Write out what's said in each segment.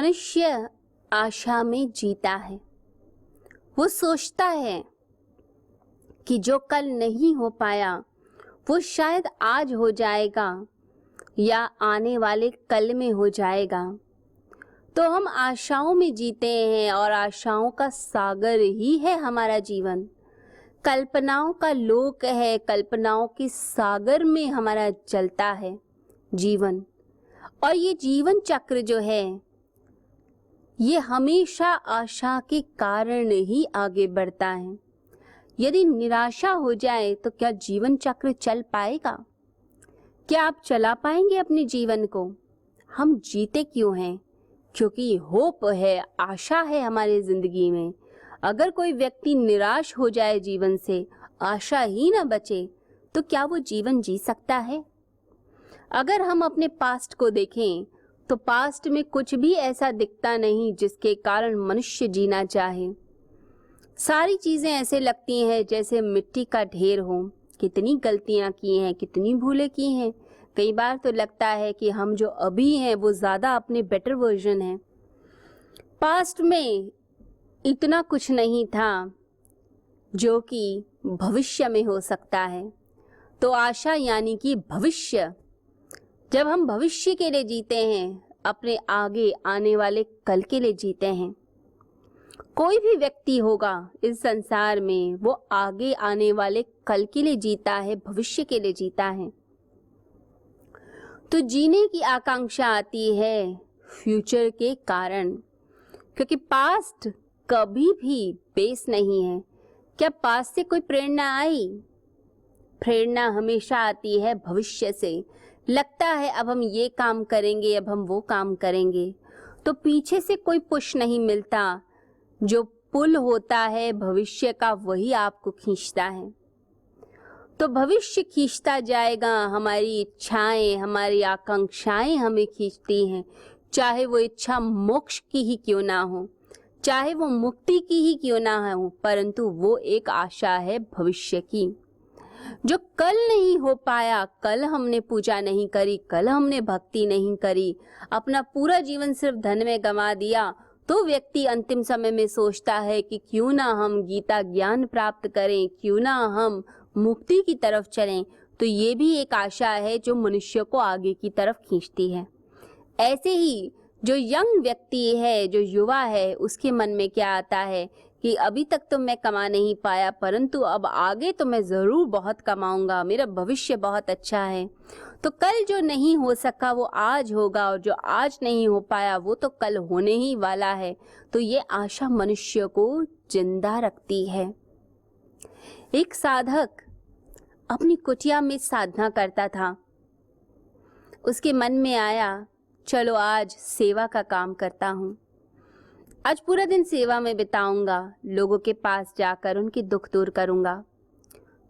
मनुष्य आशा में जीता है। वो सोचता है कि जो कल नहीं हो पाया वो शायद आज हो जाएगा या आने वाले कल में हो जाएगा। तो हम आशाओं में जीते हैं और आशाओं का सागर ही है हमारा जीवन। कल्पनाओं का लोक है, कल्पनाओं के सागर में हमारा चलता है जीवन। और ये जीवन चक्र जो है ये हमेशा आशा के कारण ही आगे बढ़ता है। यदि निराशा हो जाए तो क्या जीवन चक्र चल पाएगा? क्या आप चला पाएंगे अपने जीवन को? हम जीते क्यों हैं? क्योंकि होप है, आशा है हमारी जिंदगी में। अगर कोई व्यक्ति निराश हो जाए जीवन से, आशा ही ना बचे, तो क्या वो जीवन जी सकता है? अगर हम अपने पास्ट को देखें तो पास्ट में कुछ भी ऐसा दिखता नहीं जिसके कारण मनुष्य जीना चाहे। सारी चीजें ऐसे लगती हैं जैसे मिट्टी का ढेर हो। कितनी गलतियां की हैं, कितनी भूलें की हैं। कई बार तो लगता है कि हम जो अभी हैं वो ज्यादा अपने बेटर वर्जन हैं। पास्ट में इतना कुछ नहीं था जो कि भविष्य में हो सकता है। तो आशा यानी कि भविष्य। जब हम भविष्य के लिए जीते हैं, अपने आगे आने वाले कल के लिए जीते हैं। कोई भी व्यक्ति होगा इस संसार में, वो आगे आने वाले कल के लिए जीता है, भविष्य के लिए जीता है। तो जीने की आकांक्षा आती है फ्यूचर के कारण, क्योंकि पास्ट कभी भी बेस नहीं है। क्या पास्ट से कोई प्रेरणा आई? प्रेरणा हमेशा आती है भविष्य से। लगता है अब हम ये काम करेंगे, अब हम वो काम करेंगे, तो पीछे से कोई पुश नहीं मिलता। जो पुल होता है भविष्य का, वही आपको खींचता है। तो भविष्य खींचता जाएगा, हमारी इच्छाएं, हमारी आकांक्षाएं हमें खींचती हैं। चाहे वो इच्छा मोक्ष की ही क्यों ना हो, चाहे वो मुक्ति की ही क्यों ना हो, परंतु वो एक आशा है भविष्य की। जो कल नहीं हो पाया, कल हमने पूजा नहीं करी, कल हमने भक्ति नहीं करी, अपना पूरा जीवन सिर्फ धन में गंवा दिया, तो व्यक्ति अंतिम समय में सोचता है कि क्यों ना हम गीता ज्ञान प्राप्त करें, क्यों ना हम मुक्ति की तरफ चलें। तो ये भी एक आशा है जो मनुष्य को आगे की तरफ खींचती है। ऐसे ही जो यंग व्यक्ति है, जो युवा है, उसके मन में क्या आता है कि अभी तक तो मैं कमा नहीं पाया, परंतु अब आगे तो मैं जरूर बहुत कमाऊंगा, मेरा भविष्य बहुत अच्छा है। तो कल जो नहीं हो सका वो आज होगा, और जो आज नहीं हो पाया वो तो कल होने ही वाला है। तो ये आशा मनुष्य को जिंदा रखती है। एक साधक अपनी कुटिया में साधना करता था। उसके मन में आया, चलो आज सेवा का काम करता हूँ, आज पूरा दिन सेवा में बिताऊंगा, लोगों के पास जाकर उनके दुख दूर करूंगा।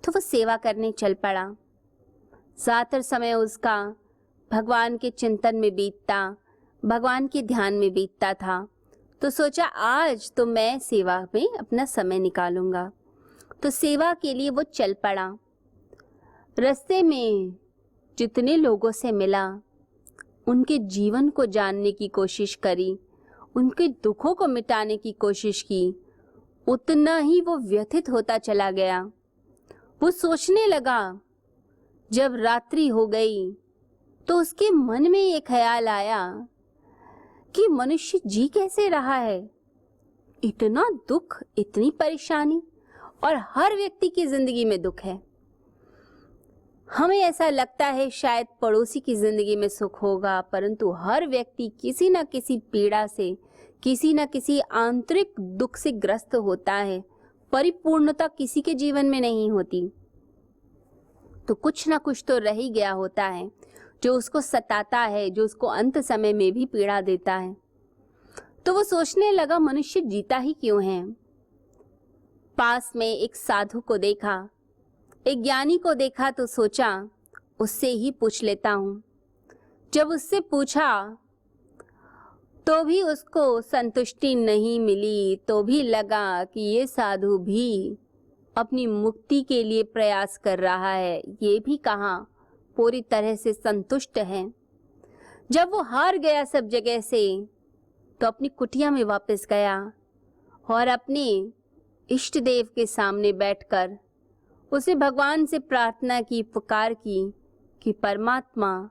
तो वो सेवा करने चल पड़ा। ज्यादातर समय उसका भगवान के चिंतन में बीतता, भगवान के ध्यान में बीतता था। तो सोचा आज तो मैं सेवा में अपना समय निकालूंगा। तो सेवा के लिए वो चल पड़ा। रास्ते में जितने लोगों से मिला, उनके जीवन को जानने की कोशिश करी, उनके दुखों को मिटाने की कोशिश की, उतना ही वो व्यथित होता चला गया। वो सोचने लगा, जब रात्रि हो गई तो उसके मन में ये ख्याल आया कि मनुष्य जी कैसे रहा है। इतना दुख, इतनी परेशानी, और हर व्यक्ति की जिंदगी में दुख है। हमें ऐसा लगता है शायद पड़ोसी की जिंदगी में सुख होगा, परंतु हर व्यक्ति किसी न किसी पीड़ा से, किसी न किसी आंतरिक दुख से ग्रस्त होता है। परिपूर्णता किसी के जीवन में नहीं होती। तो कुछ ना कुछ तो रह ही गया होता है जो उसको सताता है, जो उसको अंत समय में भी पीड़ा देता है। तो वो सोचने लगा, मनुष्य जीता ही क्यों है। पास में एक साधु को देखा, एक ज्ञानी को देखा, तो सोचा उससे ही पूछ लेता हूँ। जब उससे पूछा तो भी उसको संतुष्टि नहीं मिली। तो भी लगा कि ये साधु भी अपनी मुक्ति के लिए प्रयास कर रहा है, ये भी कहाँ पूरी तरह से संतुष्ट है। जब वो हार गया सब जगह से, तो अपनी कुटिया में वापस गया और अपने इष्ट देव के सामने बैठकर उसे भगवान से प्रार्थना की, पुकार की कि परमात्मा,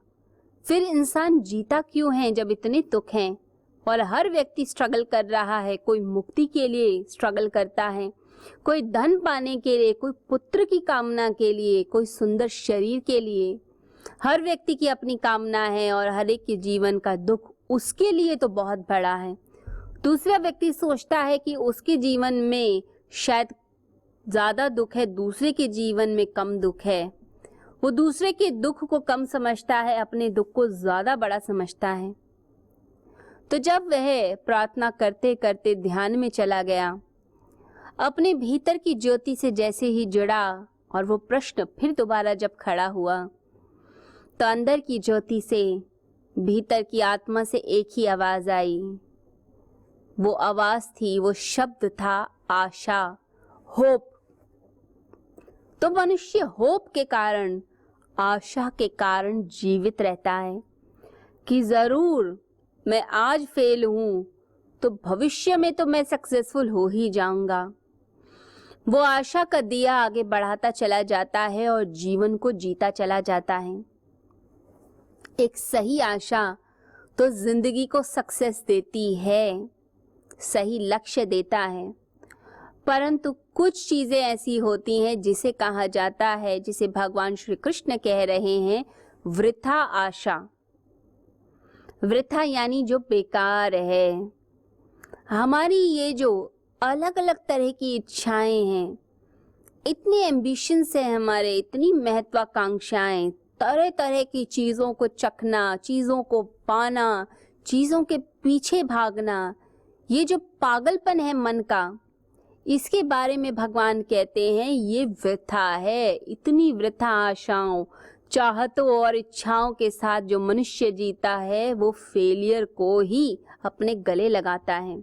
फिर इंसान जीता क्यों है जब इतने दुख हैं और हर व्यक्ति स्ट्रगल कर रहा है। कोई मुक्ति के लिए स्ट्रगल करता है, कोई धन पाने के लिए, कोई पुत्र की कामना के लिए, कोई सुंदर शरीर के लिए। हर व्यक्ति की अपनी कामना है और हर एक के जीवन का दुख उसके लिए तो बहुत बड़ा है। दूसरा व्यक्ति सोचता है कि उसके जीवन में शायद ज़्यादा दुख है, दूसरे के जीवन में कम दुख है। वो दूसरे के दुख को कम समझता है, अपने दुख को ज़्यादा बड़ा समझता है। तो जब वह प्रार्थना करते करते ध्यान में चला गया, अपने भीतर की ज्योति से जैसे ही जुड़ा और वो प्रश्न फिर दोबारा जब खड़ा हुआ, तो अंदर की ज्योति से, भीतर की आत्मा से एक ही आवाज आई। वो आवाज थी, वो शब्द था आशा, होप। तो मनुष्य होप के कारण, आशा के कारण जीवित रहता है कि जरूर मैं आज फेल हूं तो भविष्य में तो मैं सक्सेसफुल हो ही जाऊंगा। वो आशा का दिया आगे बढ़ाता चला जाता है और जीवन को जीता चला जाता है। एक सही आशा तो जिंदगी को सक्सेस देती है, सही लक्ष्य देता है। परंतु कुछ चीजें ऐसी होती हैं जिसे कहा जाता है, जिसे भगवान श्री कृष्ण कह रहे हैं, वृथा आशा। वृथा यानी जो बेकार है। हमारी ये जो अलग अलग तरह की इच्छाएं हैं, इतने एम्बिशंस है हमारे, इतनी महत्वाकांक्षाएं, तरह तरह की चीज़ों को चखना, चीज़ों को पाना, चीज़ों के पीछे भागना, ये जो पागलपन है मन का, इसके बारे में भगवान कहते हैं ये वृथा है। इतनी वृथा आशाओं, चाहतों और इच्छाओं के साथ जो मनुष्य जीता है वो फेलियर को ही अपने गले लगाता है।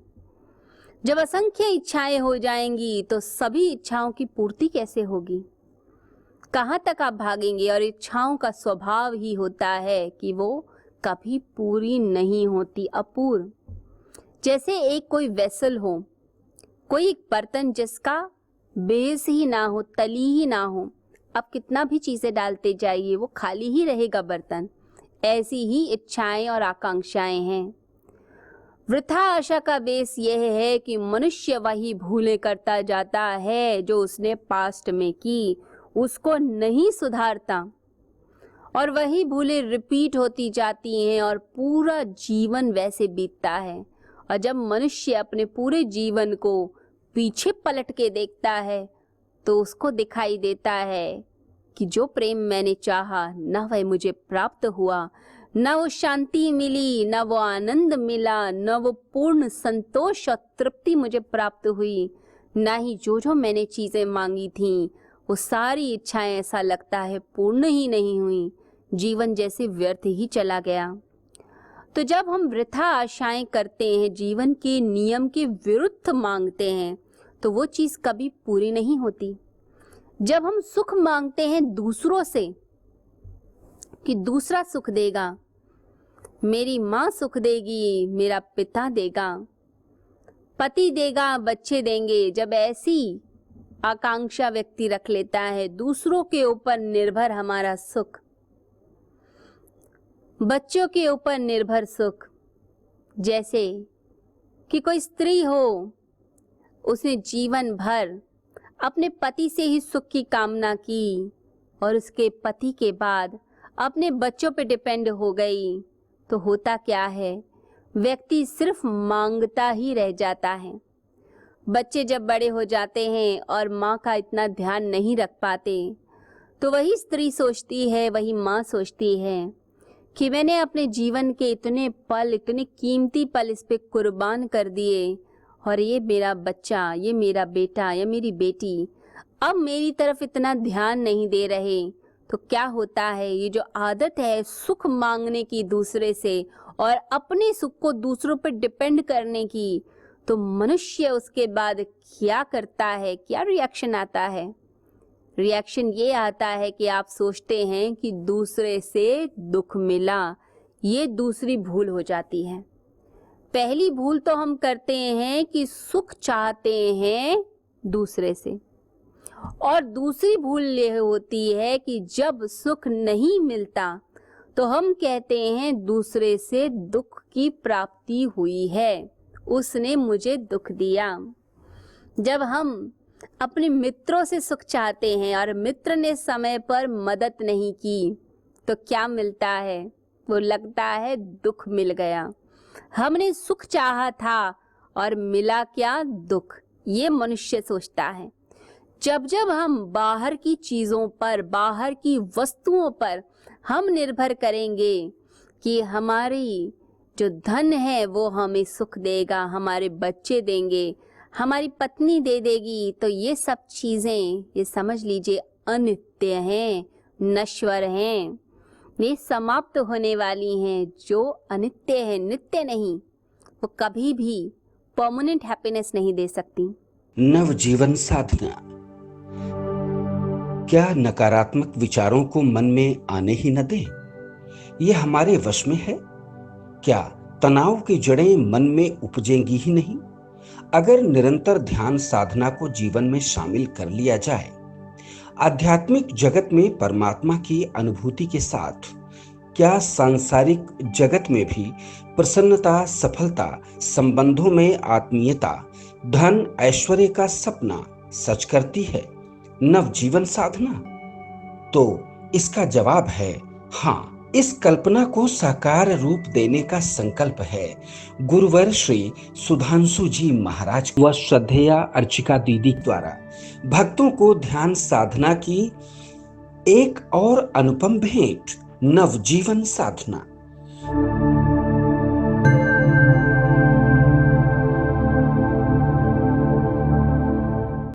जब असंख्य इच्छाएं हो जाएंगी तो सभी इच्छाओं की पूर्ति कैसे होगी? कहाँ तक आप भागेंगे? और इच्छाओं का स्वभाव ही होता है कि वो कभी पूरी नहीं होती, अपूर्ण। जैसे एक कोई वेसल हो, कोई एक बर्तन जिसका बेस ही ना हो, तली ही ना हो, आप कितना भी चीजें डालते जाइए वो खाली ही रहेगा बर्तन। ऐसी ही इच्छाएं और आकांक्षाएं हैं। वृथा आशा का बेस यह है कि मनुष्य वही भूलें करता जाता है जो उसने पास्ट में की, उसको नहीं सुधारता और वही भूलें रिपीट होती जाती हैं और पूरा जीवन वैसे बीतता है। और जब मनुष्य अपने पूरे जीवन को पीछे पलट के देखता है तो उसको दिखाई देता है कि जो प्रेम मैंने चाहा न वह मुझे प्राप्त हुआ, न वो शांति मिली, न वो आनंद मिला, न वो पूर्ण संतोष और तृप्ति मुझे प्राप्त हुई, न ही जो मैंने चीजें मांगी थीं वो सारी इच्छाएं ऐसा लगता है पूर्ण ही नहीं हुई। जीवन जैसे व्यर्थ ही चला गया। तो जब हम वृथा आशाएं करते हैं, जीवन के नियम के विरुद्ध मांगते हैं, तो वो चीज कभी पूरी नहीं होती। जब हम सुख मांगते हैं दूसरों से कि दूसरा सुख देगा, मेरी माँ सुख देगी, मेरा पिता देगा, पति देगा, बच्चे देंगे, जब ऐसी आकांक्षा व्यक्ति रख लेता है, दूसरों के ऊपर निर्भर हमारा सुख, बच्चों के ऊपर निर्भर सुख। जैसे कि कोई स्त्री हो, उसने जीवन भर अपने पति से ही सुख की कामना की और उसके पति के बाद अपने बच्चों पे डिपेंड हो गई, तो होता क्या है, व्यक्ति सिर्फ मांगता ही रह जाता है। बच्चे जब बड़े हो जाते हैं और माँ का इतना ध्यान नहीं रख पाते, तो वही स्त्री सोचती है, वही माँ सोचती है कि मैंने अपने जीवन के इतने पल, इतने कीमती पल इस पे कुर्बान कर दिए और ये मेरा बच्चा, ये मेरा बेटा या मेरी बेटी अब मेरी तरफ इतना ध्यान नहीं दे रहे। तो क्या होता है, ये जो आदत है सुख मांगने की दूसरे से और अपने सुख को दूसरों पर डिपेंड करने की, तो मनुष्य उसके बाद क्या करता है, क्या रिएक्शन आता है? रिएक्शन ये आता है कि आप सोचते हैं कि दूसरे से दुख मिला, ये दूसरी भूल हो जाती है। पहली भूल तो हम करते हैं कि सुख चाहते हैं दूसरे से, और दूसरी भूल ये होती है कि जब सुख नहीं मिलता तो हम कहते हैं दूसरे से दुख की प्राप्ति हुई है, उसने मुझे दुख दिया। जब हम अपने मित्रों से सुख चाहते हैं और मित्र ने समय पर मदद नहीं की तो क्या मिलता है? वो लगता है दुख मिल गया। हमने सुख चाहा था और मिला क्या? दुख। ये मनुष्य सोचता है। जब जब हम बाहर की चीज़ों पर, बाहर की वस्तुओं पर हम निर्भर करेंगे कि हमारी जो धन है वो हमें सुख देगा, हमारे बच्चे देंगे, हमारी पत्नी दे देगी, तो ये सब चीज़ें, ये समझ लीजिए, अनित्य हैं, नश्वर हैं, ये समाप्त होने वाली हैं। जो अनित्य है, नित्य नहीं, वो कभी भी परमानेंट हैप्पीनेस नहीं दे सकती। नवजीवन साधना। क्या नकारात्मक विचारों को मन में आने ही न दें? ये हमारे वश में है? क्या तनाव की जड़ें मन में उपजेंगी ही नहीं? अगर निरंतर ध्यान साधना को जीवन में शामिल कर लिया जाए, आध्यात्मिक जगत में परमात्मा की अनुभूति के साथ क्या सांसारिक जगत में भी प्रसन्नता, सफलता, संबंधों में आत्मीयता, धन ऐश्वर्य का सपना सच करती है नवजीवन साधना? तो इसका जवाब है हाँ। इस कल्पना को साकार रूप देने का संकल्प है गुरुवर श्री सुधांशु जी महाराज व श्रद्धेया अर्चिका दीदी द्वारा भक्तों को ध्यान साधना की एक और अनुपम भेंट, नवजीवन साधना।